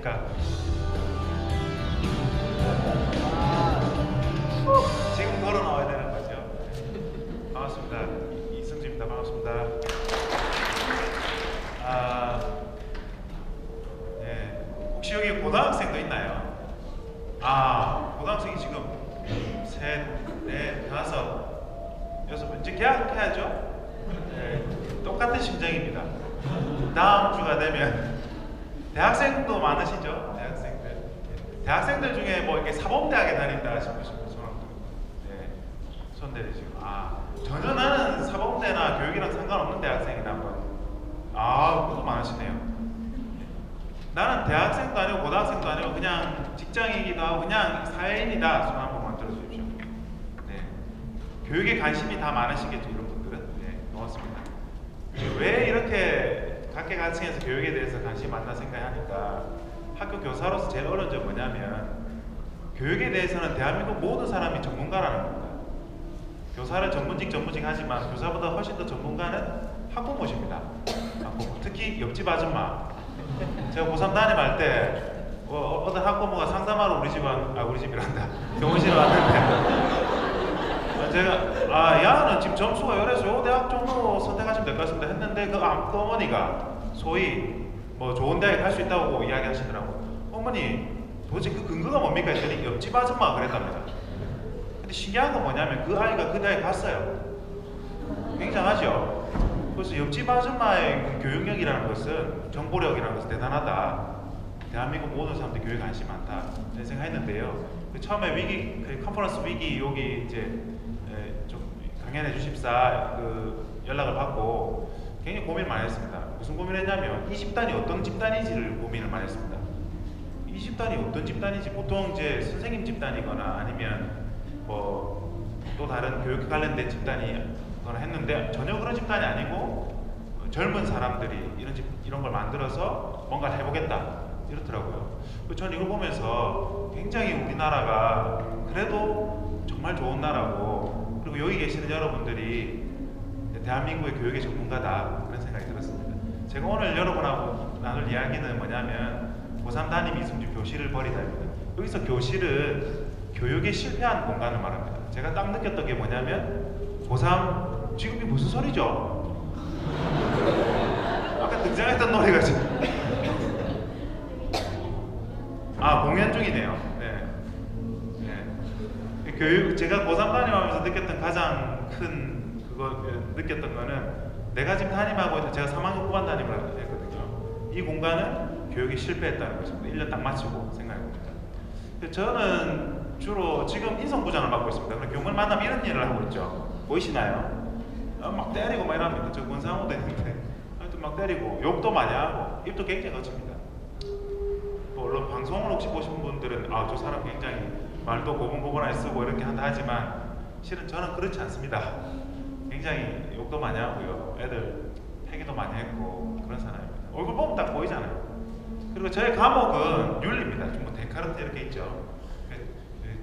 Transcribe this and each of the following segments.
안녕하십니까. 지금 걸어 나와야 되는 거죠. 반갑습니다. 이승주입니다. 반갑습니다. 네. 혹시 여기 고등학생도 있나요? 고등학생이 지금 셋, 넷, 다섯, 여섯 번 이제 계약해야죠. 네. 똑같은 심정입니다. 다음 주가 되면 대학생도 많으시죠? 대학생들 중에 뭐 이렇게 사범대학에 다닌다 싶으신 분 손 내리시고. 전혀 나는 사범대나 교육이랑 상관없는 대학생이다 한번. 그것도 많으시네요. 나는 대학생도 아니고 고등학생도 아니고 그냥 직장이기도 하고 그냥 사회인이다. 손 한 번만 들어주십시오. 네. 교육에 관심이 다 많으시겠죠, 이런 분들은. 네, 고맙습니다. 왜 이렇게 각계각층에서 교육에 대해서 관심이 많나 생각하니까 학교 교사로서 제일 어려운 점은 뭐냐면 교육에 대해서는 대한민국 모든 사람이 전문가라는 겁니다. 교사를 전문직 하지만 교사보다 훨씬 더 전문가는 학부모십니다. 학부모. 특히 옆집 아줌마. 제가 고3 담임할 때 어떤 학부모가 상담하러 우리 집이란다. 병원실에 왔는데 제가 야는 지금 점수가 열해서 요 대학 정도 선택하시면 될 것 같습니다 했는데 그 어머니가 소위 뭐 좋은 대학에 갈 수 있다고 이야기하시더라고. 어머니 도대체 그 근거가 뭡니까 했더니 옆집 아줌마가 그랬답니다. 근데 신기한 건 뭐냐면 그 아이가 그 대학에 갔어요. 굉장하죠. 그래서 옆집 아줌마의 그 교육력이라는 것은 정보력이라는 것은 대단하다. 대한민국 모든 사람들이 교육에 관심이 많다 생각했는데요. 처음에 그 컨퍼런스 위기 여기 이제 좀 강연해 주십사 그 연락을 받고 굉장히 고민을 많이 했습니다. 무슨 고민을 했냐면 이 집단이 어떤 집단인지를 고민을 많이 했습니다. 이 집단이 어떤 집단인지 보통 이제 선생님 집단이거나 아니면 뭐 또 다른 교육 관련된 집단이거나 했는데 전혀 그런 집단이 아니고 젊은 사람들이 이런 걸 만들어서 뭔가를 해보겠다 이렇더라고요. 저는 이걸 보면서 굉장히 우리나라가 그래도 정말 좋은 나라고 그리고 여기 계시는 여러분들이 대한민국의 교육의 전문가다 그런 생각이 들었습니다. 제가 오늘 여러분하고 나눌 이야기는 뭐냐면 고3 담임 이승주 교실을 버리다입니다. 여기서 교실은 교육에 실패한 공간을 말합니다. 제가 딱 느꼈던 게 뭐냐면 고3 지금 이게 무슨 소리죠? 아까 등장했던 노래가 지금 공연 중이네요. 네. 교육 제가 고3 담임하면서 느꼈던 가장 큰 느꼈던 거는 내가 지금 담임하고 있는 제가 3학년 후반 담임을 했거든요. 이 공간은 교육에 실패했다는 것입니다. 1년 딱 마치고 생각해봅니다. 저는 주로 지금 인성부장을 맡고 있습니다. 그럼 교무를 만나면 이런 일을 하고 있죠. 보이시나요? 막 때리고 막 이럽니다. 저 군사무도 있는데 하여튼 막 때리고 욕도 많이 하고 입도 굉장히 거칩니다. 물론 방송을 혹시 보신 분들은 저 사람 굉장히 말도 고분고분하게 쓰고 이렇게 한다 하지만 실은 저는 그렇지 않습니다. 굉장히 욕도 많이 하고요. 애들 패기도 많이 했고 그런 사람입니다. 얼굴 보면 딱 보이잖아요. 그리고 저의 과목은 윤리입니다. 뭐 데카르트 이렇게 있죠.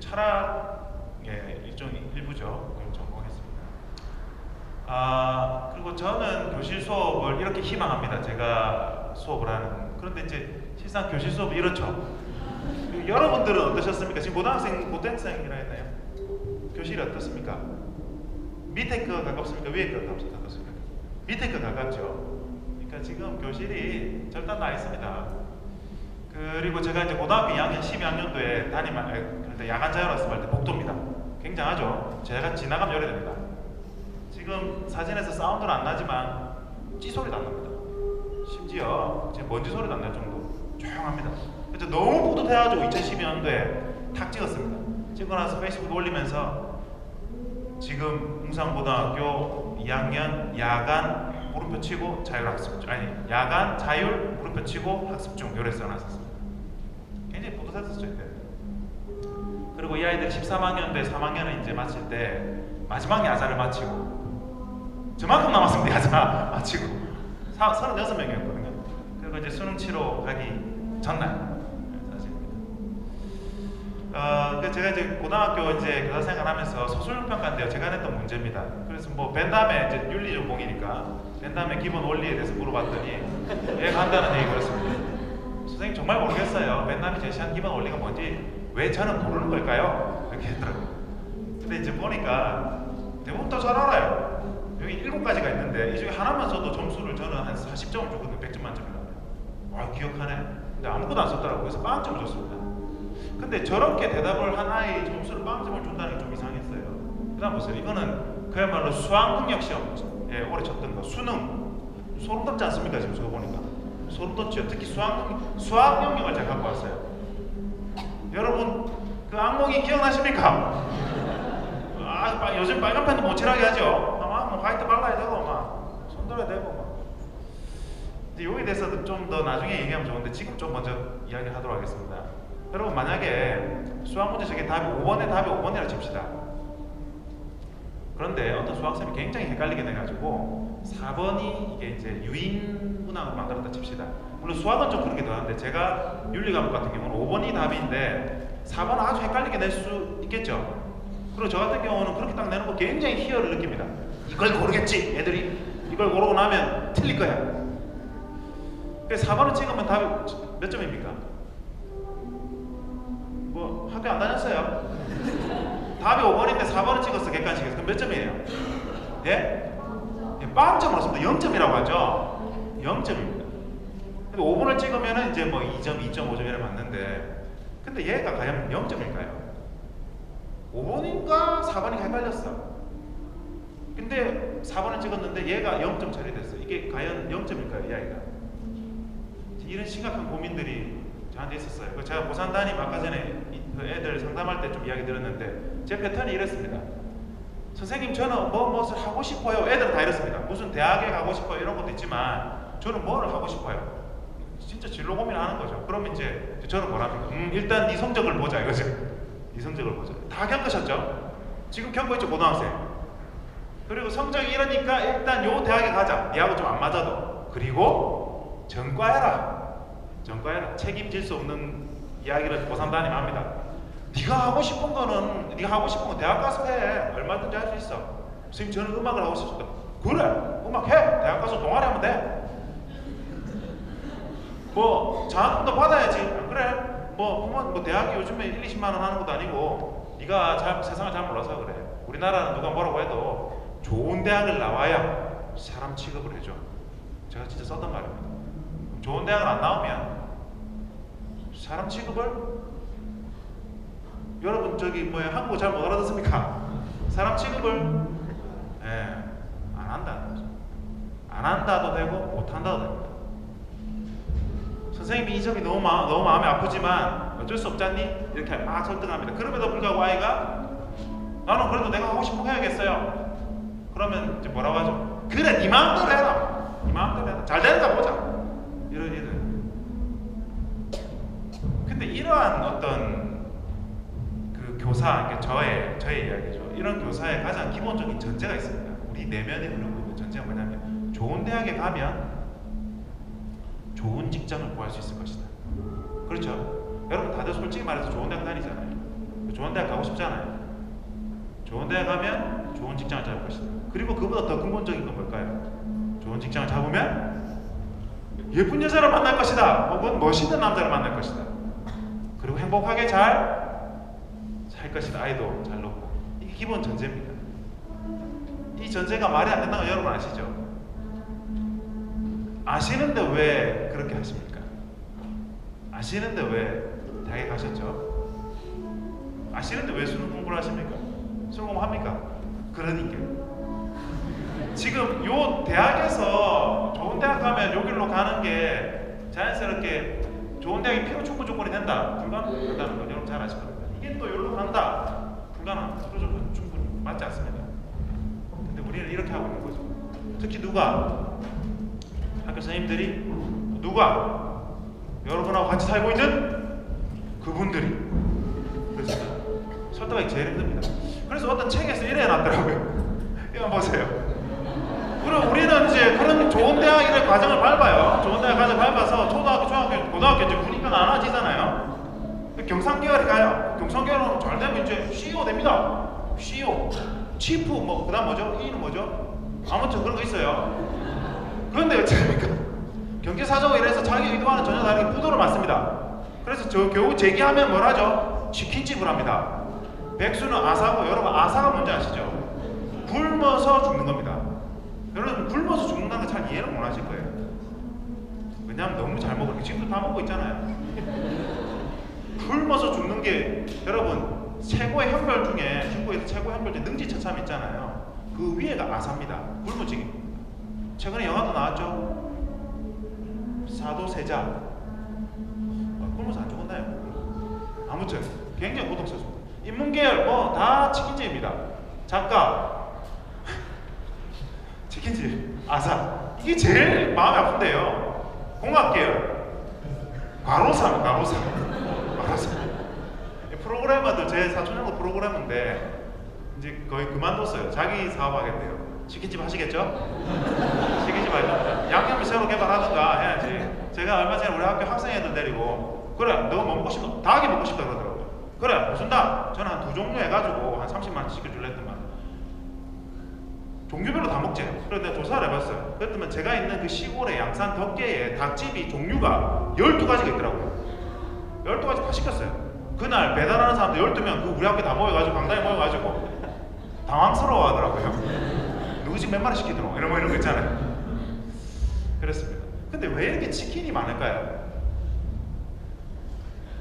철학의 일부죠. 그걸 전공했습니다. 그리고 저는 교실 수업을 이렇게 희망합니다. 제가 수업을 하는. 그런데 이제 실상 교실 수업이 이렇죠. 여러분들은 어떠셨습니까? 지금 고등학생이라 했나요? 교실이 어떻습니까? 밑에 거 가깝습니까? 위에 거 가깝습니까? 밑에 거 가깝죠. 그러니까 지금 교실이 절단 나 있습니다. 그리고 제가 이제 고등학교 2학년, 12학년도에 그런데 야간 자율학습 할 때 복도입니다. 굉장하죠? 제가 지나가면 열애됩니다. 지금 사진에서 사운드는 안 나지만 찌소리도 안 납니다. 심지어 지금 먼지 소리도 안 날 정도 조용합니다. 그래서 너무 뿌듯해가지고 2012년도에 탁 찍었습니다. 찍고 나서 페이스북에 올리면서 지금 웅산고등학교 2학년 야간 물음표 치고 자율학습 중 야간 자율 물음표 치고 학습 중 이렇게 써놨었습니다. 굉장히 뿌듯했었죠 이때. 그리고 이 아이들 13학년대 3학년을 이제 마칠 때 마지막 야자를 마치고 저만큼 남았습니다. 야자 마치고 36명이었거든요. 그리고 이제 수능 치러 가기 전날 사실입니다. 제가 이제 고등학교 이제 교사 생활하면서 소설평가인데요. 제가 냈던 문제입니다. 그래서 뭐 벤담에 이제 윤리 전공이니까 벤담의 기본 원리에 대해서 물어봤더니 얘가 한다는 얘기가 그렇습니다. 선생님 정말 모르겠어요. 맨날이 제시한 기본 원리가 뭔지 왜 저는 모르는 걸까요? 이렇게 했더라고요. 근데 이제 보니까 대부분 다 잘 알아요. 여기 7가지가 있는데 이 중에 하나만 써도 점수를 저는 한 40점을 줬거든요. 100점 만점이라. 와, 기억하네. 근데 아무것도 안 썼더라고요. 그래서 빵점을 줬습니다. 근데 저렇게 대답을 한 아이 점수를 빵점을 준다는 게 좀 이상했어요. 그 다음 보세요. 이거는 그야말로 수학 능력 시험에 오래 쳤던 거. 수능. 소름 돋지 않습니까? 지금 저거 보니까. 소름 돋죠. 특히 수학 영역을 제가 갖고 왔어요. 여러분 그 악몽이 기억나십니까? 요즘 빨간 펜도 못 칠하게 하죠. 아마 뭐 화이트 발라야 되고 막 손들어야 되고 막. 근데 여기에 대해서도 좀 더 나중에 얘기하면 좋은데 지금 좀 먼저 이야기하도록 하겠습니다. 여러분 만약에 수학 문제 저게 답이 5번에 답이 5번이라 칩시다. 그런데 어떤 수학생이 굉장히 헷갈리게 돼가지고 4번이 이게 이제 유인 문항으로 만들었다 칩시다. 물론 수학은 좀 그런 게 더한데 제가 윤리 과목 같은 경우는 5번이 답인데 4번은 아주 헷갈리게 낼 수 있겠죠. 그리고 저 같은 경우는 그렇게 딱 내는 거 굉장히 희열을 느낍니다. 이걸 고르겠지 애들이. 이걸 고르고 나면 틀릴 거야. 그래서 4번을 찍으면 답이 몇 점입니까? 뭐 학교 안 다녔어요? 답이 5번인데 4번을 찍었어. 객관식에서. 그럼 몇 점이에요? 예? 빵점을 썼습니다. 0점이라고 하죠. 0점입니다. 근데 5번을 찍으면 이제 뭐 2점, 2.5점 이래 맞는데 근데 얘가 과연 0점일까요? 5번인가 4번이 헷갈렸어. 근데 4번을 찍었는데 얘가 0점 처리됐어. 이게 과연 0점일까요? 이 아이가? 이런 심각한 고민들이 저한테 있었어요. 제가 고산 담임 아까 전에 그 애들 상담할 때 좀 이야기 들었는데 제 패턴이 이랬습니다. 선생님 저는 무엇을 하고 싶어요. 애들은 다 이랬습니다. 무슨 대학에 가고 싶어요 이런 것도 있지만 저는 뭐를 하고 싶어요. 진짜 진로 고민하는 거죠. 그럼 이제 저는 뭐랍니까? 일단 네 성적을 보자 이거죠. 네 성적을 보자. 다 겪으셨죠? 지금 겪고 있죠 고등학생. 그리고 성적이 이러니까 일단 요 대학에 가자. 니하고 좀 안 맞아도. 그리고 전과해라. 전과해라. 책임질 수 없는 이야기를 고3 담임 합니다. 네가 하고 싶은 거는 네가 하고 싶은 거 대학 가서 해. 얼마든지 할 수 있어. 선생님 저는 음악을 하고 싶습니다. 그래 음악 해. 대학 가서 동아리 하면 돼. 뭐 장학금도 받아야지. 그래 뭐 대학이 요즘에 1, 20만 원 하는 것도 아니고 네가 세상을 잘 몰라서 그래. 우리나라는 누가 뭐라고 해도 좋은 대학을 나와야 사람 취급을 해줘. 제가 진짜 썼던 말입니다. 좋은 대학을 안 나오면 사람 취급을 여러분 저기 한국어 잘 못 알아듣습니까? 사람 취급을 안 한다는 거죠. 안 한다도 되고 못 한다도 됩니다. 선생님이 이 점이 너무 마음이 아프지만 어쩔 수 없잖니? 이렇게 막 설득합니다. 그럼에도 불구하고 아이가 나는 그래도 내가 하고 싶은 거 해야겠어요. 그러면 이제 뭐라고 하죠? 그래 네 마음대로 해라. 네 마음대로 해라. 잘 되는가 보자. 이런 일을. 근데 이러한 어떤 그 교사, 그러니까 저의 이야기죠. 이런 교사의 가장 기본적인 전제가 있습니다. 우리 내면에 흐르고 있는 전제가 뭐냐면 좋은 대학에 가면 좋은 직장을 구할 수 있을 것이다. 그렇죠? 여러분 다들 솔직히 말해서 좋은 대학 다니잖아요. 좋은 대학 가고 싶잖아요. 좋은 대학 가면 좋은 직장을 잡을 것이다. 그리고 그보다 더 근본적인 건 뭘까요? 좋은 직장을 잡으면 예쁜 여자를 만날 것이다. 혹은 멋있는 남자를 만날 것이다. 그리고 행복하게 잘 살 것이다. 아이도 잘 놓고. 이게 기본 전제입니다. 이 전제가 말이 안 된다는 거 여러분 아시죠? 아시는데 왜 그렇게 하십니까? 아시는데 왜 대학에 가셨죠? 아시는데 왜 수능 공부를 하십니까? 수능 공부합니까? 그러니까 지금 요 대학에서 좋은 대학 가면 요 길로 가는 게 자연스럽게 좋은 대학이 필요 충분 조건이 된다. 불가능하다는 건 여러분 잘 아실 겁니다. 이게 또 여기로 간다. 불가능한 필요 조건 충분히 맞지 않습니다. 근데 우리는 이렇게 하고 있는 거죠. 특히 누가? 학교 선생님들이 누가? 여러분하고 같이 살고 있는 그분들이. 그래서 설득하기 제일 힘듭니다. 그래서 어떤 책에서 이래 놨더라고요. 이거 보세요. 그럼 우리는 이제 그런 좋은 대학이라는 과정을 밟아요. 좋은 대학 과정을 밟아서 초등학교, 중학교, 고등학교 이제 군의가 나눠지잖아요. 경상계열이 가요. 경상계열은 잘 되면 이제 CEO 됩니다. CEO, 치프 그다음 뭐죠? E는 뭐죠? 아무튼 그런 거 있어요. 그런데 어쩌니까 경제 사정으로 인해서 자기 의도와는 전혀 다르게 부도를 맞습니다. 그래서 저 겨우 제기하면 뭘 하죠? 치킨집을 합니다. 백수는 아사고, 여러분 아사가 뭔지 아시죠? 굶어서 죽는 겁니다. 여러분 굶어서 죽는다는 걸 잘 이해를 못 하실 거예요. 왜냐하면 너무 잘 먹으니까 지금도 다 먹고 있잖아요. 굶어서 죽는 게 여러분 최고의 형벌 중에 중국에서 최고의 형벌 중에 능지처참 있잖아요. 그 위에가 아사입니다. 굶어지기. 최근에 영화도 나왔죠. 사도세자. 굶어서 안 죽었나요? 아무튼 굉장히 고통스럽습니다. 인문계열 뭐 다 치킨집입니다. 작가 치킨집 아사 이게 제일 마음이 아픈데요. 공학계열 과로사 프로그래머들 제 사촌 형도 프로그래머인데 이제 거의 그만뒀어요. 자기 사업하겠대요. 치킨집 하시겠죠? 치킨집 하죠. 양념을 새로 개발하든가 해야지. 제가 얼마 전에 우리 학교 학생 애들 데리고 그래 너 뭐 먹고 싶어? 닭이 먹고 싶다 그러더라고요. 그래 무슨 닭? 저는 한 2종류 해가지고 한 30만 원 시켜줄래 했더만 종류별로 다 먹지. 그래서 내가 조사를 해봤어요. 그랬더니 제가 있는 그 시골의 양산 덕계에 닭집이 종류가 12가지가 있더라고요. 12가지 다 시켰어요. 그날 배달하는 사람들 12명 그 우리 학교 다 모여가지고 강당에 모여가지고 당황스러워 하더라고요. 누구 집 몇 마리 시키더노? 이런 거 있잖아요. 그렇습니다. 근데 왜 이렇게 치킨이 많을까요?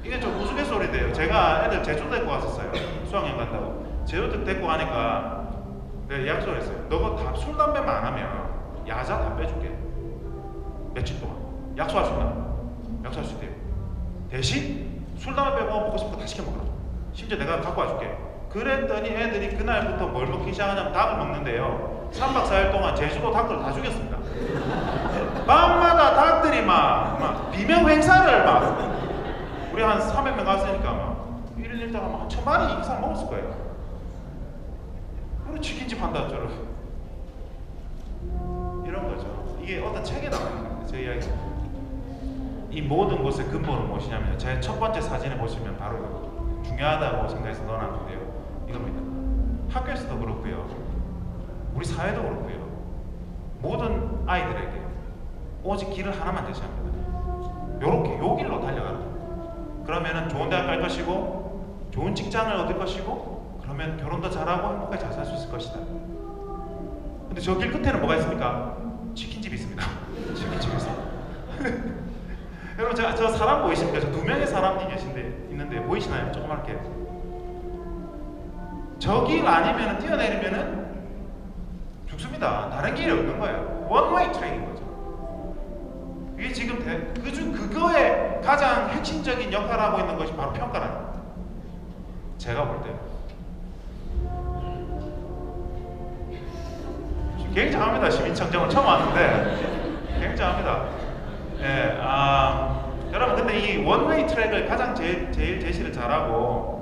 이게 좀 우스갯소리인데요. 제가 애들 제주도 데리고 갔었어요. 수학여행 간다고. 제주도 데리고 가니까 내가 약속을 했어요. 너가 술, 담배만 안 하면 야자 다 빼줄게. 며칠 동안. 약속할 수 있나? 약속할 수 있대요. 대신 술, 담배 빼고 먹고 싶은 거 다 시켜 먹으라. 심지어 내가 갖고 와줄게. 그랬더니 애들이 그날부터 뭘 먹기 시작하냐면 닭을 먹는데요. 3박 4일 동안 제주도 닭들 다 죽였습니다. 밤마다 닭들이 막 비명 행사를 막 우리 한 300명 갔으니까 막 1일 1당 한 1000마리 이상 먹었을 거예요. 그리고 치킨집 한다 저러 이런 거죠. 이게 어떤 책에 나오는 겁니다. 제 이야기. 이 모든 것의 근본은 무엇이냐면 제 첫 번째 사진에 보시면 바로 중요하다고 생각해서 넣어놨는데요. 이겁니다. 학교에서도 그렇고요. 우리 사회도 그렇고요. 모든 아이들에게 오직 길을 하나만 제시합니다. 요렇게 요 길로 달려가라. 그러면은 좋은 대학 갈 것이고 좋은 직장을 얻을 것이고 그러면 결혼도 잘하고 행복하게 잘 살 수 있을 것이다. 근데 저 길 끝에는 뭐가 있습니까? 치킨집이 있습니다. 치킨집이 있습니다. 여러분 저 사람 보이십니까? 저 2명의 사람이 있는데 보이시나요? 조그맣게. 저 길 아니면 뛰어내리면은 죽습니다. 다른 길이 없는 거예요. 원웨이 트랙인 거죠. 이게 지금 그거의 가장 핵심적인 역할을 하고 있는 것이 바로 평가랍니다. 제가 볼 때. 굉장합니다. 시민청정을 처음 왔는데 굉장합니다. 예, 여러분 근데 이 원웨이 트랙을 가장 제일 제시를 잘하고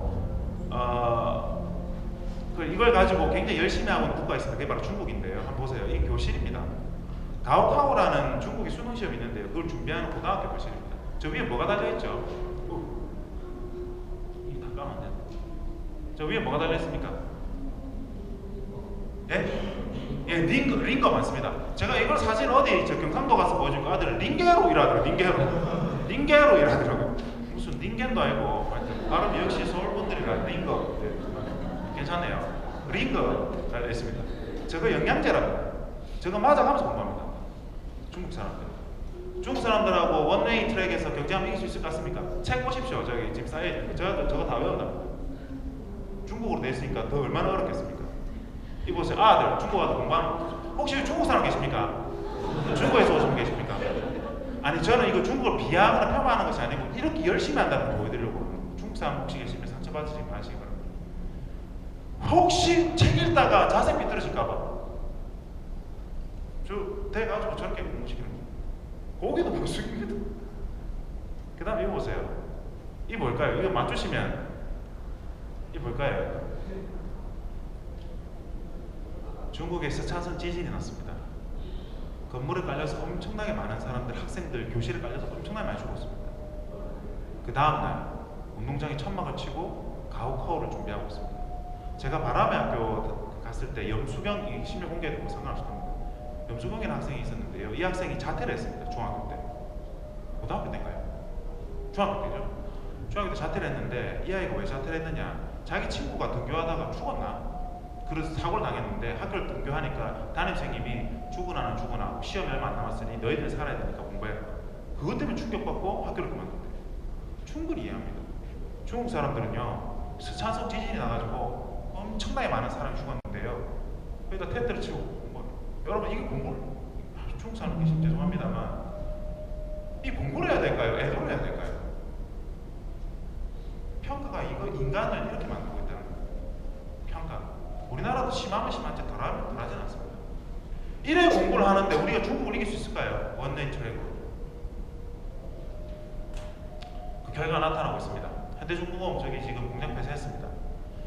이걸 가지고 굉장히 열심히 하고 있는 국가가 있습니다. 그게 바로 중국인데요. 한번 보세요. 이 교실입니다. 가오카오라는 중국의 수능 시험이 있는데요. 그걸 준비하는 고등학교 교실입니다. 저 위에 뭐가 달려있죠? 이게 다 까만데. 저 위에 뭐가 달려있습니까? 예? 예, 링거 맞습니다. 제가 이걸 사진 어디 저 경상도 가서 보여주니까 아들은 링게로 일하더라고요. 링게로 일하더라고요. 무슨 링겐도 아니고 발음 역시 서울분들이라 링거. 네, 괜찮네요. 링거 달려있습니다. 저거 영양제랍니다. 저거 맞아가면서 공부합니다. 중국 사람들. 중국 사람들하고 원웨이 트랙에서 경쟁하면 이길 수 있을 것 같습니까? 책 보십시오. 저기 지금 쌓여있는 거. 저거 다 외운답니다. 중국어로 냈으니까 더 얼마나 어렵겠습니까? 이 보세요. 아들, 중국어도 공부하는 거. 혹시 중국 사람 계십니까? 중국에서 오신 분 계십니까? 아니 저는 이거 중국어를 비하하거나 폄하하는 것이 아니고 이렇게 열심히 한다는 걸 보여드리려고. 중국 사람 혹시 계시면 상처받으시지 마시기 바랍니다. 혹시 책 읽다가 자세 삐뚤어질까봐 저 돼가지고 저렇게 공부시키는 거예요. 거기도 못 숙입니다. 그 다음 이거 보세요. 이 뭘까요? 이거 맞추시면 이 뭘까요? 중국에서 차선 지진이 났습니다. 건물에 깔려서 엄청나게 많은 사람들, 학생들, 교실에 깔려서 엄청나게 많이 죽었습니다. 그 다음날 운동장에 천막을 치고 가오카오를 준비하고 있습니다. 제가 바람의 학교 갔을 때 염수경이 심야 공개해도 상관없습니다. 염수경이라는 학생이 있었는데요. 이 학생이 자퇴를 했습니다. 중학교 때. 고등학교 때인가요? 중학교 때죠. 중학교 때 자퇴를 했는데 이 아이가 왜 자퇴를 했느냐? 자기 친구가 등교하다가 죽었나? 그래서 사고를 당했는데 학교를 등교하니까 담임선생님이 죽으나 시험이 얼마 안 남았으니 너희들 살아야 되니까 공부해. 그것 때문에 충격받고 학교를 그만뒀대요. 충분히 이해합니다. 중국 사람들은요 스촨성 지진이 나가지고 엄청나게 많은 사람이 죽었는데요. 그러니까 텐트를 치고 여러분 이게 공부를 중국 사람 계시면 죄송합니다만 이 공부를 해야 될까요? 애도를 해야 될까요? 평가가 이거 인간을 이렇게 만들고 있다는 거예요. 평가. 우리나라도 심하면 심한지 덜하면 덜하진 않습니다. 이래 공부를 하는데 우리가 중국을 이길 수 있을까요? 원네이 트랙으로. 그 결과가 나타나고 있습니다. 현대중공업 저기 지금 공장 폐쇄했습니다.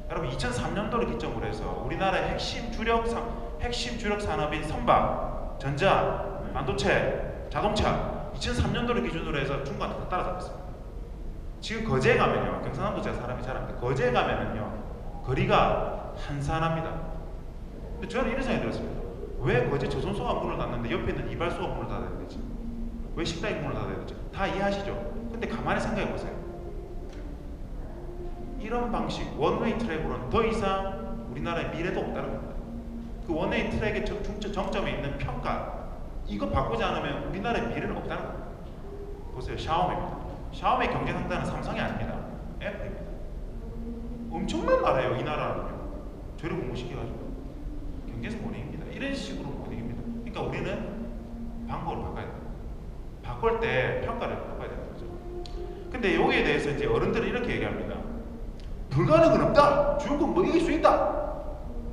여러분 2003년도를 기점으로 해서 우리나라의 핵심 주력 산업인 선박, 전자, 반도체, 자동차 2003년도를 기준으로 해서 중국한테 다 따라잡았습니다. 지금 거제에 가면요, 경상남도 제가 사람이 잘 압니다. 거제에 가면은요 거리가 한산합니다. 근데 저는 이런 생각이 들었습니다. 왜 거제 조선소가 문을 닫는데 옆에 있는 이발소가 문을 닫아야 되지? 왜 식당이 문을 닫아야 되지? 다 이해하시죠? 근데 가만히 생각해 보세요. 이런 방식, 원웨이 트랙으로는 더 이상 우리나라의 미래도 없다는 겁니다. 그 원웨이 트랙의 정점에 있는 평가, 이거 바꾸지 않으면 우리나라의 미래는 없다는 겁니다. 보세요, 샤오미입니다. 샤오미 경쟁 상대는 삼성이 아닙니다. 애플입니다. 엄청난 나라예요, 이 나라는요. 저를 공부시켜가지고 경제에서 못 이깁니다. 이런 식으로 못 이깁니다. 그러니까 우리는 방법을 바꿔야 돼요. 바꿀 때 평가를 바꿔야 되는 거죠. 근데 여기에 대해서 이제 어른들은 이렇게 얘기합니다. 불가능은 없다. 중국 뭐 이길 수 있다.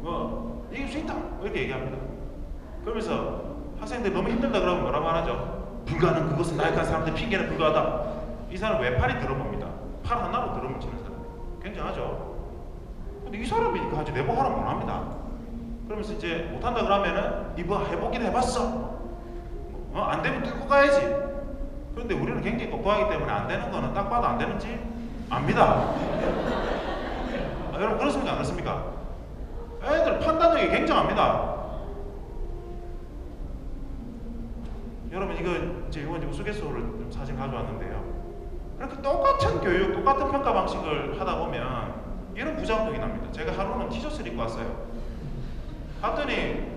뭐 이길 수 있다. 이렇게 얘기합니다. 그러면서 학생들이 너무 힘들다 그러면 뭐라고 하죠? 불가능, 그것은 나약한 사람들 핑계는 불가하다. 이 사람 외팔이 드럼입니다. 팔 하나로 드럼을 치는 사람. 굉장하죠. 근데 이 사람이 하지 내보 하라면 못 합니다. 그러면서 이제 못한다 그러면은 이거 해보긴 해봤어. 안 되면 뚫고 가야지. 그런데 우리는 굉장히 똑똑하기 때문에 안 되는 거는 딱 봐도 안 되는지 압니다. 여러분 그렇습니까? 안 그렇습니까? 애들 판단력이 굉장합니다. 여러분 이거 이번 우스갯소리를 사진 가져왔는데요. 그렇게 똑같은 교육, 똑같은 평가 방식을 하다 보면 이런 부작용이 납니다. 제가 하루는 티셔츠를 입고 왔어요. 갔더니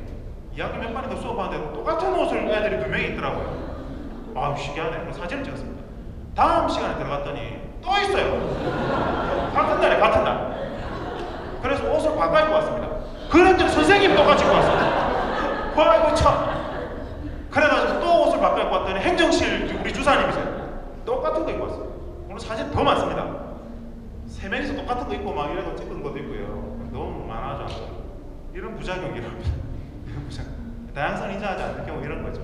2학년 몇 반인가 수업하는데 똑같은 옷을 애들이 2명이 있더라고요. 아우 신기하네. 그래서 사진을 찍었습니다. 다음 시간에 들어갔더니 또 있어요. 같은 날에 같은 날. 그래서 옷을 바꿔 입고 왔습니다. 그랬더니 선생님이 똑같이 입고 왔어요. 아이고 참. 그래가지고 또 옷을 바꿔 입고 왔더니 행정실 우리 주사님이세요. 똑같은 거 입고 왔어요. 오늘 사진 더 많습니다. 3명이서 똑같은 거 입고 막 이래서 찍은 것도 있고요. 너무 많아져. 이런 부작용이랍니다. 이런 부작용. 다양성 인정하지 않는 경우 이런 거죠.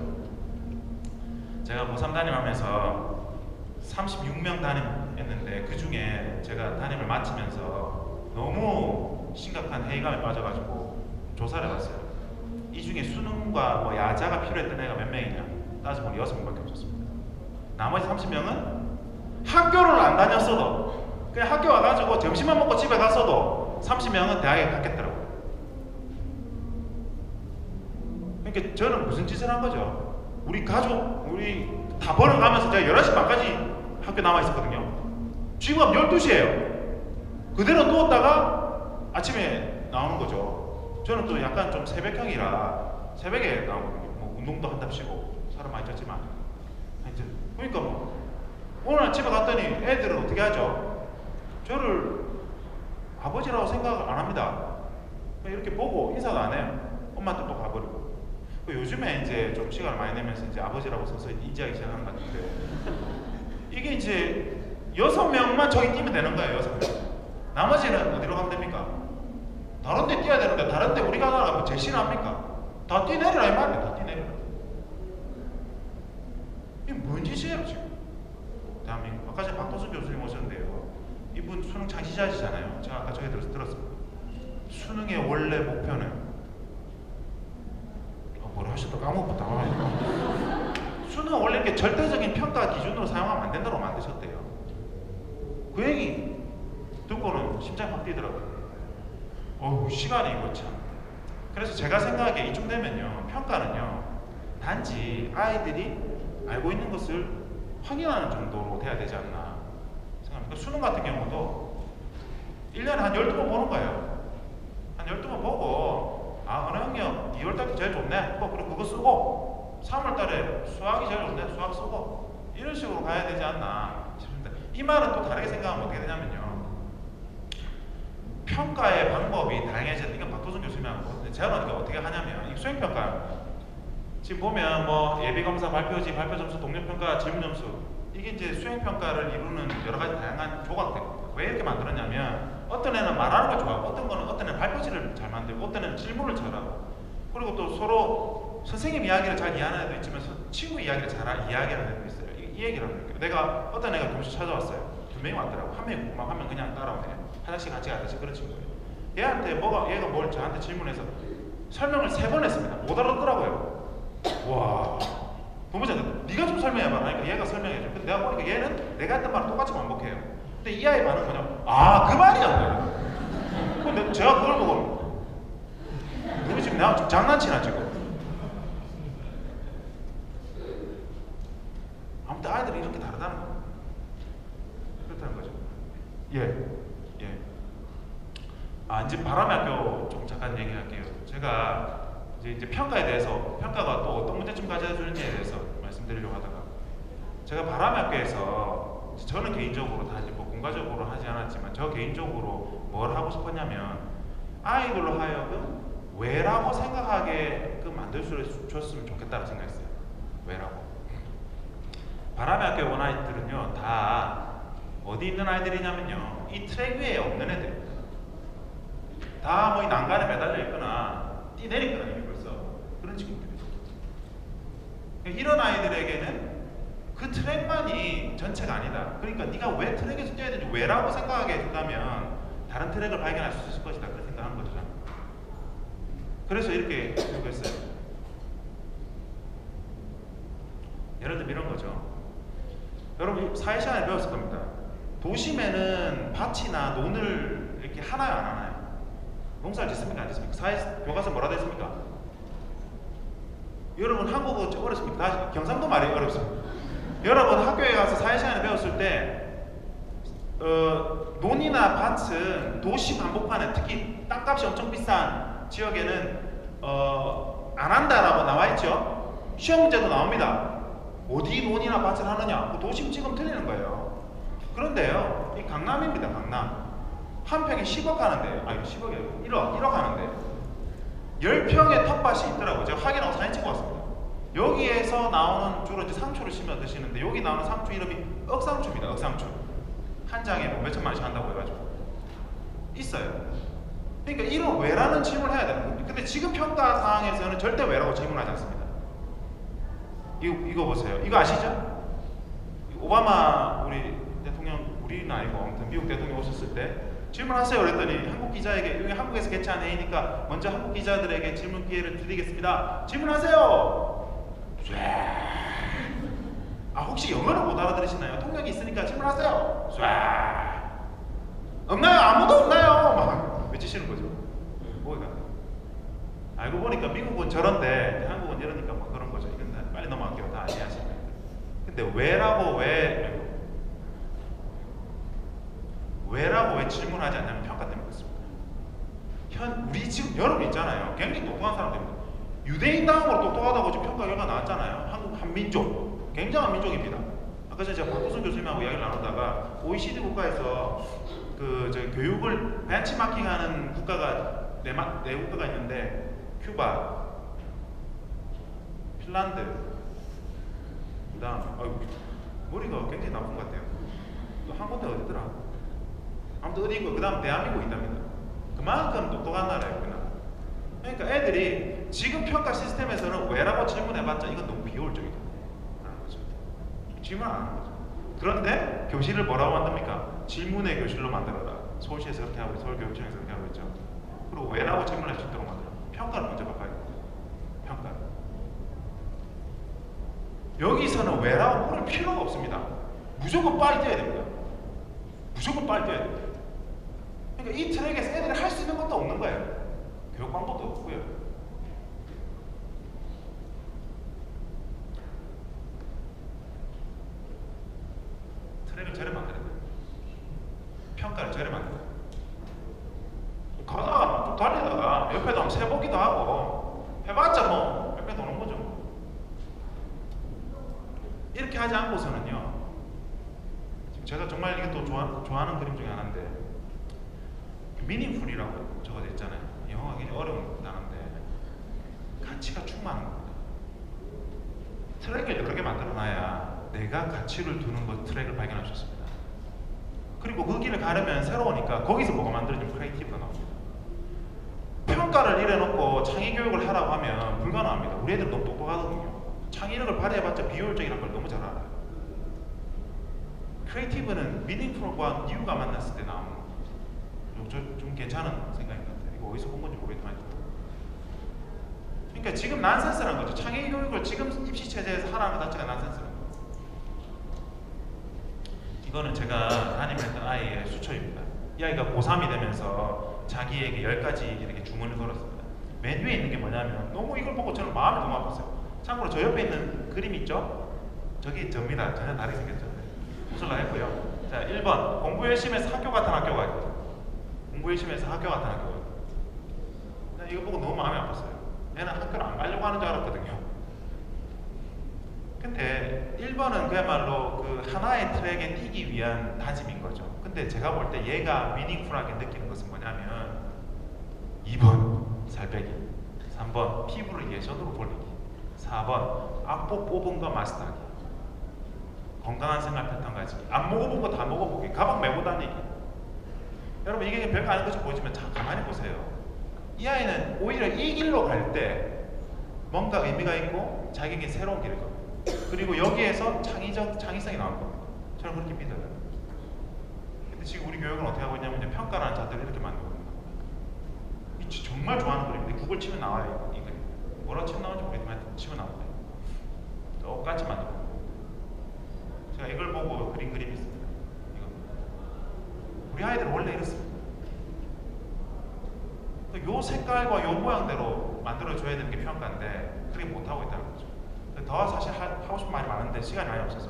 제가 고3 담임하면서 36명 담임했는데 그 중에 제가 담임을 마치면서 너무 심각한 회의감에 빠져가지고 조사를 해봤어요. 이 중에 수능과 뭐 야자가 필요했던 애가 몇 명이냐 따져보니 6명밖에 없었습니다. 나머지 30명은 학교를 안 다녔어도 그냥 학교 와가지고 점심만 먹고 집에 갔어도 30명은 대학에 갔겠더라고요. 그러니까 저는 무슨 짓을 한 거죠? 우리 가족, 우리 다 벌어가면서 제가 11시 반까지 학교 남아 있었거든요. 지금 12시예요. 그대로 누웠다가 아침에 나오는 거죠. 저는 또 약간 좀 새벽형이라 새벽에 나오거든요. 뭐 운동도 한답시고 사람 많이 쪘지만 하여튼 그러니까 뭐 오늘 아침에 갔더니 애들은 어떻게 하죠? 저를 아버지라고 생각을 안 합니다. 이렇게 보고 인사도 안 해요. 엄마한테 또 가버리고. 요즘에 이제 좀 시간을 많이 내면서 이제 아버지라고 서서히 인지하기 시작하는 것 같은데 이게 이제 6명만 저기 뛰면 되는 거예요. 6명. 나머지는 어디로 가면 됩니까? 다른 데 뛰어야 되는데 다른 데 우리가 나가면 제시를 합니까? 다 뛰내리라 이 말이에요. 다 뛰내리라. 이게 뭔 짓이에요 지금? 대한민국. 아까 전에 박도순 교수님 오셨는데요. 이분 수능 창시자시잖아요. 제가 아까 저기 들었습니다. 수능의 원래 목표는 뭐라 하셨다 까먹고 당황하니까 수능은 원래 이렇게 절대적인 평가 기준으로 사용하면 안 된다고 만드셨대요. 그 얘기 듣고는 심장이 확 뛰더라고요. 어우 시간이 이거 참. 그래서 제가 생각하기에 이쯤 되면요 평가는요 단지 아이들이 알고 있는 것을 확인하는 정도로 돼야 되지 않나 생각합니다. 수능 같은 경우도 1년에 한 12번 보는 거예요. 한 12번 보고 언어영역 2월달이 제일 좋네. 그리고 그거 쓰고 3월달에 수학이 제일 좋네. 수학 쓰고 이런 식으로 가야 되지 않나 싶습니다. 이 말은 또 다르게 생각하면 어떻게 되냐면요. 평가의 방법이 다양해졌는데 이건 박도순 교수님하고 제가 어떻게 하냐면 이 수행평가 지금 보면 뭐 예비검사 발표지, 발표 점수, 동료평가, 질문 점수 이게 이제 수행평가를 이루는 여러 가지 다양한 조각들입니다. 왜 이렇게 만들었냐면 어떤 애는 말하는 걸 좋아하고 어떤 애는 발표지를 잘 만들고 어떤 애는 질문을 잘하고 그리고 또 서로 선생님 이야기를 잘 이해하는 애도 있지만 친구 이야기를 잘 이야기하는 애도 있어요. 이 얘기를 하는 거예요. 내가 어떤 애가 교실 찾아왔어요. 2명이 왔더라고. 한 명이 궁금하고 한 명 그냥 따라오네. 화장실 같이 가듯이 그런 친구예요. 얘가 뭘 저한테 질문해서 설명을 3번 했습니다. 못 알아듣더라고요. 와, 부모자가 네가 좀 설명해봐. 그러니까 얘가 설명해줘. 근데 내가 보니까 얘는 내가 했던 말을 똑같이 반복해요. 근데 이 아이 반응은 그냥 그 말이야. 근데 제가 그걸 보고 너희 지금 나하고 좀 장난치나 지금. 아무튼 아이들이 이렇게 다르다는 거예요. 그렇다는 거죠. 예. 이제 바람의 학교 좀 잠깐 얘기할게요. 제가 이제 평가에 대해서 평가가 또 어떤 문제점 가져다 주는지에 대해서 말씀드리려고 하다가 제가 바람의 학교에서 저는 개인적으로 다 이제 뭐 공과적으로 하지 않았지만 저 개인적으로 뭘 하고 싶었냐면 아이들로 하여금 왜라고 생각하게끔 만들 수 있었으면 좋겠다고 생각했어요. 왜라고. 바람의 학교에 온 아이들은요 다 어디 있는 아이들이냐면요 이 트랙 위에 없는 애들입니다. 다 뭐 이 난간에 매달려 있거나 뛰내리거든요. 벌써 그런 친구들이에요. 이런 아이들에게는 그 트랙만이 전체가 아니다. 그러니까 네가 왜 트랙에서 뛰어야 되는지 왜라고 생각하게 해준다면 다른 트랙을 발견할 수 있을 것이다. 그렇게 생각한 거죠. 그래서 이렇게 교육했어요. 예를 들면 이런 거죠. 여러분 사회 시간에 배웠을 겁니다. 도심에는 밭이나 논을 이렇게 하나요 안 하나요? 농사를 짓습니까 안 짓습니까? 사회 교과서 뭐라 되어 있습니까? 여러분 한국어 어렵습니까? 다시 경상도 말이 어렵습니다. 여러분 학교에 가서 사회 시간에 배웠을 때 논이나 밭은 도시 한복판에 특히 땅값이 엄청 비싼 지역에는 안 한다라고 나와 있죠. 시험 문제도 나옵니다. 어디 논이나 밭을 하느냐? 도심 지금 틀리는 거예요. 그런데요, 이 강남입니다. 강남. 한 평에 10억 하는데, 10억이 아니고 1억 하는데 10평의 텃밭이 있더라고요. 제가 확인하고 사진 찍어 왔습니다. 여기에서 나오는 주로 이제 상추를 심어 드시는데 여기 나오는 상추 이름이 억상추입니다. 억상추. 한 장에 뭐 몇천만 원씩 한다고 해가지고 있어요. 그러니까 이런 왜라는 질문을 해야 되는 겁니다. 근데 지금 평가 사항에서는 절대 왜라고 질문하지 않습니다. 이거 보세요. 이거 아시죠? 오바마 우리 대통령, 우리는 아니고 아무튼 미국 대통령 오셨을 때 질문하세요 그랬더니 한국 기자에게, 여기 한국에서 개최한 회의니까 먼저 한국 기자들에게 질문 기회를 드리겠습니다. 질문하세요. 혹시 영어를 못 알아들으시나요? 통역이 있으니까 질문하세요. 없나요? 아무도 없나요? 막 외치시는 거죠. 뭐가 알고 보니까 미국은 저런데 한국은 이러니까 뭐 그런 거죠. 이건 빨리 넘어갈게요. 다 이해하시면. 근데 왜라고 왜 질문하지 않냐면 평가 때문에 그렇습니다. 우리 지금 여러분 있잖아요. 굉장히 똑똑한 사람들입니다. 유대인 다음으로 똑똑하다고 지금 평가 결과 나왔잖아요. 한국 한민족. 굉장한 민족입니다. 아까 전에 제가 박도순 교수님하고 이야기를 나누다가 OECD 국가에서 교육을 벤치마킹하는 국가가 네 국가가 있는데 큐바, 핀란드, 그다음 머리가 굉장히 나쁜 것 같아요. 또 한 군데 어디더라? 아무튼 어디 있고 그다음 대한민국 있답니다. 그만큼 똑똑한 나라예요. 그러니까 애들이 지금 평가 시스템에서는 왜라고 질문해봤자 이건 너무 비효율적이다 라는 거죠. 질문 안 하는 거죠. 그런데 교실을 뭐라고 만듭니까? 질문의 교실로 만들어라. 서울시에서 그렇게 하고 서울교육청에서 그렇게 하고 있죠. 그리고 왜라고 질문할 수 있도록 만들어. 평가를 먼저 바꿔야 돼요. 평가. 여기서는 왜라고 물을 필요가 없습니다. 무조건 빨리 뛰어야 됩니다. 무조건 빨리 뛰어야 됩니다. 그러니까 이 트랙에서 애들이 할 수 있는 것도 없는 거예요. 교육 방법도 없고요. 달리다가 옆에도 한번 세보기도 하고 해봤자 뭐 옆에 도는 거죠. 이렇게 하지 않고서는요. 지금 제가 정말 이게 또 좋아하는 그림 중에 하나인데 미닝풀이라고 적어져 있잖아요. 영어가 굉장히 어려운 단어인데 가치가 충만한 겁니다. 트랙을 여러 개 만들어놔야 내가 가치를 두는 것 트랙을 발견할 수 있습니다. 그리고 그 길을 가려면 새로우니까 거기서 뭐가 만들어지면 크리에이티브가 나옵니다. 평가를 이래놓고 창의 교육을 하라고 하면 불가능합니다. 우리 애들 너무 똑똑하거든요. 창의력을 발휘해봤자 비효율적이라는 걸 너무 잘 알아요. 크리에이티브는 미닝풀과 뉴가 만났을 때 나오는 겁니다. 좀 괜찮은 생각인 것 같아요. 이거 어디서 본 건지 모르겠지만 그러니까 지금 난센스라는 거죠. 창의 교육을 지금 입시 체제에서 하라는 것 자체가 난센스라는 거예요. 이거는 제가 담임했던 아이의 수첩입니다. 이 아이가 고3이 되면서 자기에게 10가지 이렇게 주문을 걸었습니다. 맨 위에 있는 게 뭐냐면 너무 이걸 보고 저는 마음이 너무 아팠어요. 참고로 저 옆에 있는 그림 있죠? 저기 접니다. 전혀 다르게 생겼죠. 웃을라 했고요. 자, 1번 공부 열심히 해서 학교 같은 학교가 있거든요. 공부 열심히 해서 학교 같은 학교가 있거든요. 이거 보고 너무 마음이 아팠어요. 얘는 학교를 안 가려고 하는 줄 알았거든요. 근데 1번은 그야말로 그 하나의 트랙에 뛰기 위한 다짐인 거죠. 근데 제가 볼 때 얘가 미닝풀하게 느끼는 것은 뭐냐면 2번 살 빼기, 3번 피부를 예전으로 돌리기, 4번 악보 뽑은 거 마스터하기, 건강한 생활 패턴 가지기, 안 먹어본 거 다 먹어보기, 가방 메고 다니기. 여러분 이게 별거 아닌 것처럼 보이지만 자, 가만히 보세요. 이 아이는 오히려 이 길로 갈 때 뭔가 의미가 있고 자기에게 새로운 길을 겁니다. 그리고 여기에서 창의성이 나올 겁니다. 저는 그렇게 믿어요. 근데 지금 우리 교육은 어떻게 하고 있냐면 평가라는 자들을 이렇게 만들고 있는 겁니다. 정말 좋아하는 그림인데 구글 치면 나와요. 이 그림. 뭐라고 치면 나오는지 모르겠지만 치면 나오는데 똑같이 만들고 있는 겁니다. 제가 이걸 보고 그린 그림이 있습니다. 이거. 우리 아이들은 원래 이렇습니다. 요 색깔과 요 모양대로 만들어줘야 되는 게 평가인데 그게 못하고 있다는 거죠. 더 사실 하고 싶은 말이 많은데 시간이 많이 없어서.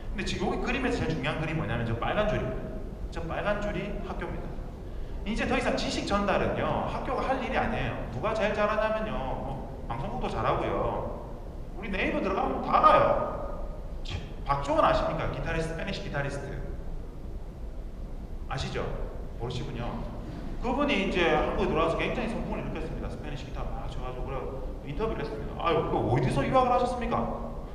근데 지금 여기 그림에서 제일 중요한 그림이 뭐냐면 저 빨간 줄입니다. 저 빨간 줄이 학교입니다. 이제 더 이상 지식 전달은요 학교가 할 일이 아니에요. 누가 제일 잘하냐면요 방송국도 잘하고요. 우리 네이버 들어가면 다 알아요. 박종원 아십니까? 기타리스트, 스페니쉬 기타리스트 아시죠? 모르시군요. 그분이 이제 한국에 돌아와서 굉장히 성공을 일으켰습니다. 스페니쉬 기타 막 쳐가지고 그래 인터뷰를 했습니다. 아유, 그 어디서 유학을 하셨습니까?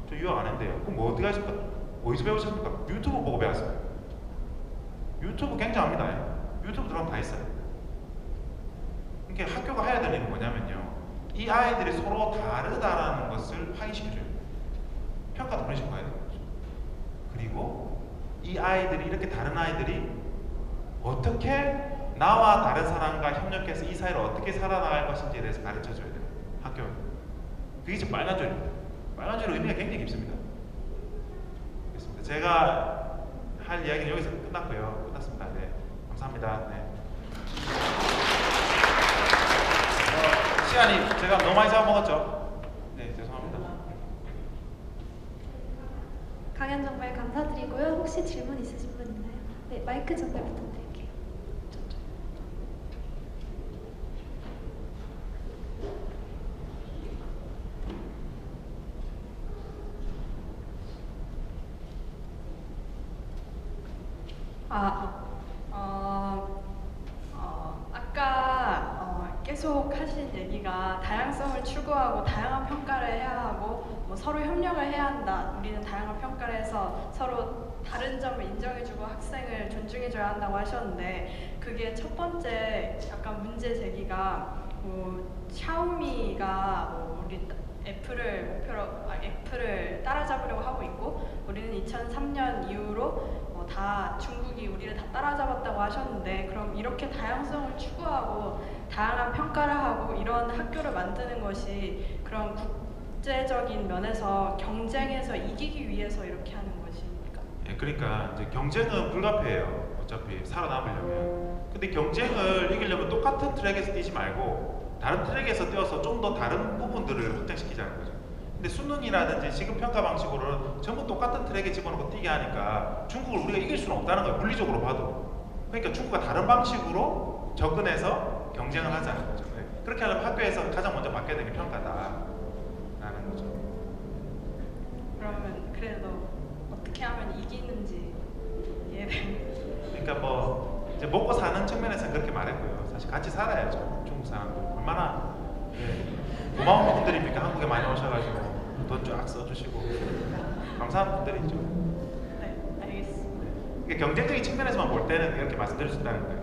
저 유학 안 했는데요. 그럼 뭐 어디 가셨습니까? 어디서 배우셨습니까? 유튜브 보고 배웠어요. 유튜브 굉장합니다. 유튜브 들어가면 다 있어요. 그러니까 학교가 해야 되는 게 뭐냐면요. 이 아이들이 서로 다르다라는 것을 확인시켜줘요. 평가도 그런 식으로 해야 되는 거죠. 그리고 이 아이들이 이렇게 다른 아이들이 어떻게 나와 다른 사람과 협력해서 이 사회를 어떻게 살아나갈 것인지에 대해서 가르쳐줘야 돼요. 학교. 그게 지금 빨간 줄입니다. 빨간 줄의 의미가 굉장히 깊습니다. 알겠습니다. 제가 할 이야기는 여기서 끝났고요. 끝났습니다. 네. 감사합니다. 네. 시간이 제가 너무 많이 잡아먹었죠? 네, 죄송합니다. 강연 정말 감사드리고요. 혹시 질문 있으신 분 있나요? 네, 마이크 전달 부탁드릴게요. 아까 계속 하신 얘기가 다양성을 추구하고 다양한 평가를 해야 하고 서로 협력을 해야 한다. 우리는 다양한 평가를 해서 서로 다른 점을 인정해주고 학생을 존중해줘야 한다고 하셨는데 그게 첫 번째 약간 문제 제기가 샤오미가 우리 애플을 목표로 애플을 따라잡으려고 하고 있고 우리는 2003년 이후로 다 중국이 우리를 다 따라잡았다고 하셨는데 그럼 이렇게 다양성을 추구하고 다양한 평가를 하고 이런 학교를 만드는 것이 그런 국제적인 면에서 경쟁에서 이기기 위해서 이렇게 하는 것입니까? 예, 그러니까 이제 경쟁은 불가피해요. 어차피 살아남으려면. 근데 경쟁을 이기려면 똑같은 트랙에서 뛰지 말고 다른 트랙에서 뛰어서 좀 더 다른 부분들을 확장시키자는 거죠. 근데 수능이라든지 지금 평가 방식으로는 전부 똑같은 트랙에 집어넣고 뛰게 하니까 중국을 우리가 이길 수는 없다는 거예요. 물리적으로 봐도. 그러니까 중국과 다른 방식으로 접근해서 경쟁을 하자는 거죠. 네. 그렇게 하려면 학교에서 가장 먼저 받게 되는 게 평가다라는 거죠. 그러면 그래도 어떻게 하면 이기는지 이해돼요. 그러니까 뭐 이제 먹고 사는 측면에서는 그렇게 말했고요. 사실 같이 살아야죠. 중국 사람들 얼마나 고마운 분들입니까? 한국에 많이 오셔가지고 돈 쫙 써주시고 감사한 분들이죠. 네, 알겠습니다. 그러니까 경쟁적인 측면에서만 볼 때는 이렇게 말씀드릴 수 있다는 거예요.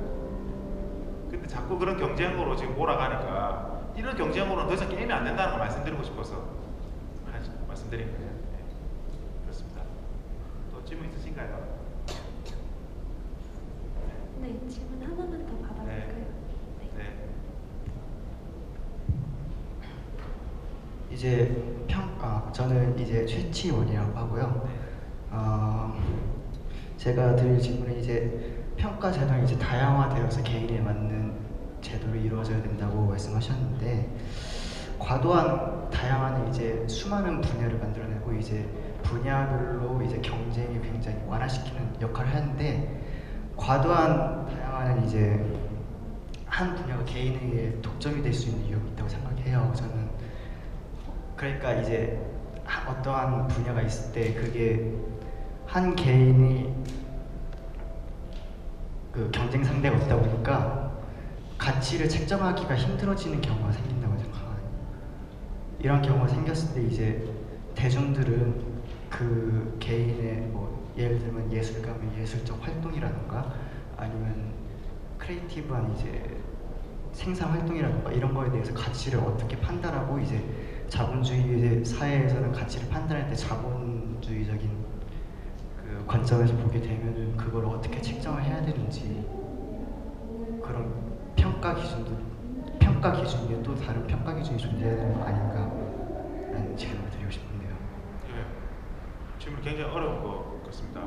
근데 자꾸 그런 경쟁으로 지금 몰아가니까 이런 경쟁으로는 더 이상 게임이 안 된다는 걸 말씀드리고 싶어서 말씀드린 거예요. 네. 그렇습니다. 또 질문 있으신가요? 네, 질문 하나만 더 받아볼까요? 네. 네. 이제 저는 이제 최치원이라고 하고요. 제가 드릴 질문은 이제 평가 제도는 이제 다양화되어서 개인에 맞는 제도로 이루어져야 된다고 말씀하셨는데, 과도한 다양화는 이제 수많은 분야를 만들어내고 이제 분야별로 이제 경쟁이 굉장히 완화시키는 역할을 하는데, 과도한 다양화는 이제 한 분야가 개인에게 독점이 될 수 있는 위험이 있다고 생각해요. 저는 그러니까 이제 어떠한 분야가 있을 때 그게 한 개인이 그 경쟁 상대가 없다 보니까 가치를 책정하기가 힘들어지는 경우가 생긴다고 생각하거든요. 이런 경우가 생겼을 때 이제 대중들은 그 개인의 뭐 예를 들면 예술가면 예술적 활동이라든가 아니면 크리에이티브한 이제 생산 활동이라든가 이런 거에 대해서 가치를 어떻게 판단하고, 이제 자본주의 사회에서는 가치를 판단할 때 자본주의적인 그 관점에서 보게 되면은 그걸 어떻게 책정을 해야 되는지, 그런 평가 기준 위에 또 다른 평가 기준이 존재해야 되는 거 아닌가라는 질문을 드리고 싶은데요. 네. 질문 굉장히 어려운 것 같습니다.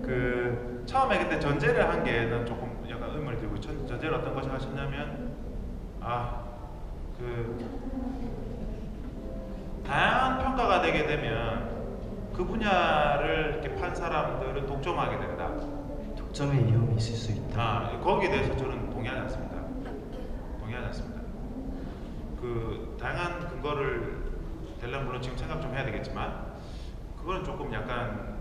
그 처음에 그때 전제를 한 게는 조금 약간 의문이 들고, 전제를 어떤 것을 하셨냐면 다양한 평가가 되게 되면 그 분야를 이렇게 판 사람들은 독점하게 된다. 독점의 위험이 있을 수 있다. 거기에 대해서 저는 동의하지 않습니다. 동의하지 않습니다. 그 다양한 근거를 대려면 물론 지금 생각 좀 해야 되겠지만 그거는 조금 약간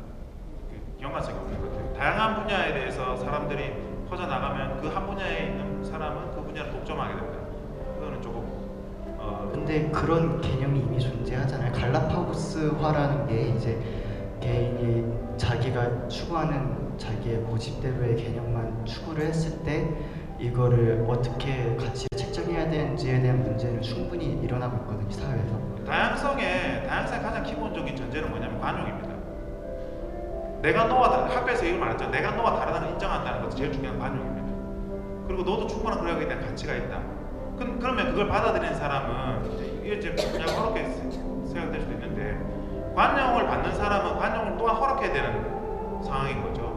연관성이 없는 것 같아요. 다양한 분야에 대해서 사람들이 퍼져나가면 그 한 분야에 있는 사람은 그 분야를 독점하게 된다. 그거는 조금 근데 그런 개념이 이미 존재하잖아요. 갈라파고스화라는 게 이제 개인이 자기가 추구하는 자기의 고집대로의 개념만 추구를 했을 때 이거를 어떻게 가치를 책정해야 되는지에 대한 문제는 충분히 일어나고 있거든요, 사회에서. 다양성의 가장 기본적인 전제는 뭐냐면 관용입니다. 내가 너와 학교에서 이걸 말했죠. 내가 너와 다르다는 걸 인정한다는 것도 제일 중요한 관용입니다. 그리고 너도 충분한 그력에 대한 가치가 있다. 그러면 그걸 받아들이는 사람은 이게 이제 약간 어렵게 생각될 수도 있는데, 관용을 받는 사람은 관용을 또한 허락해야 되는 상황인 거죠.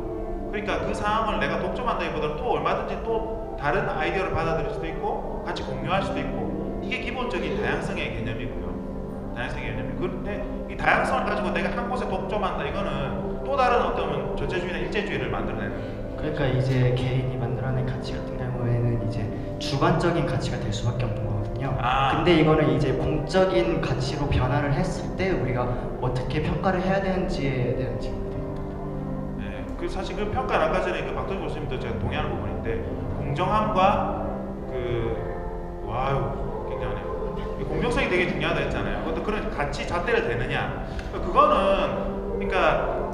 그러니까 그 상황을 내가 독점한다기보다는 또 얼마든지 또 다른 아이디어를 받아들일 수도 있고 같이 공유할 수도 있고, 이게 기본적인 다양성의 개념이고요. 다양성의 개념이. 그런데 이 다양성을 가지고 내가 한 곳에 독점한다, 이거는 또 다른 어떤 전체주의나 일제주의를 만들어내는. 그러니까 이제 개인이 만들어낸 가치 같은 경우에는 이제 주관적인 가치가 될 수밖에 없는 거거든요. 근데 이거는 이제 공적인 가치로 변화를 했을 때 우리가 어떻게 평가를 해야 되는지에 대한 질문입니다. 네, 그 사실 그 평가는 아까 전에 그 박도희 교수님도 제가 동의하는 부분인데, 공정함과 굉장하네요. 공정성이 되게 중요하다 했잖아요. 어떤 그런 가치 잣대를 대느냐. 그거는 그러니까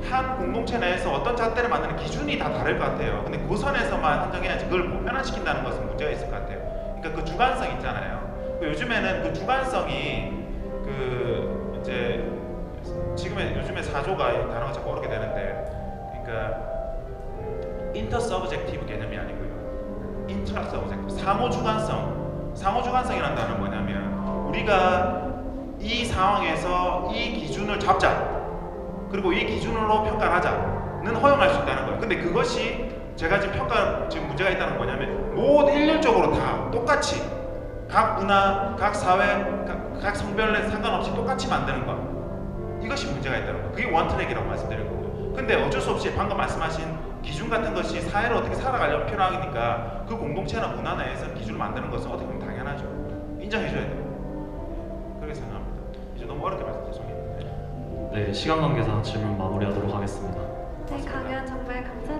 한 공동체 내에서 어떤 잣대를 만드는 기준이 다 다를 것 같아요. 근데 그 선에서만 한정해야지 그걸 보편화시킨다는 것은 문제가 있을 것 같아요. 그러니까 그 주관성 있잖아요. 요즘에는 그 주관성이 이제 요즘에 사조가 이 단어가 자꾸 어렵게 되는데, 그러니까 인터 서브젝티브 개념이 아니고요. 인트라 서브젝티브, 상호주관성이라는 단어는 뭐냐면, 우리가 이 상황에서 이 기준을 잡자, 그리고 이 기준으로 평가를 하자는 허용할 수 있다는 거예요. 근데 그것이 제가 지금 문제가 있다는 건 뭐냐면, 모든 일률적으로 다 똑같이 각 문화, 각 사회, 각 성별에 상관없이 똑같이 만드는 것, 이것이 문제가 있다는 거예요. 그게 원트랙이라고 말씀드린 거고요. 근데 어쩔 수 없이 방금 말씀하신 기준 같은 것이 사회를 어떻게 살아가려면 필요하니까 그 공동체나 문화 내에서 기준을 만드는 것은 어떻게 보면 당연하죠. 인정해줘야 돼요. 그렇게 생각합니다. 이제 너무 어렵게 말씀 죄송해요. 네, 시간 관계상 질문 마무리하도록 하겠습니다. 네, 강연 정말 감사드립니다.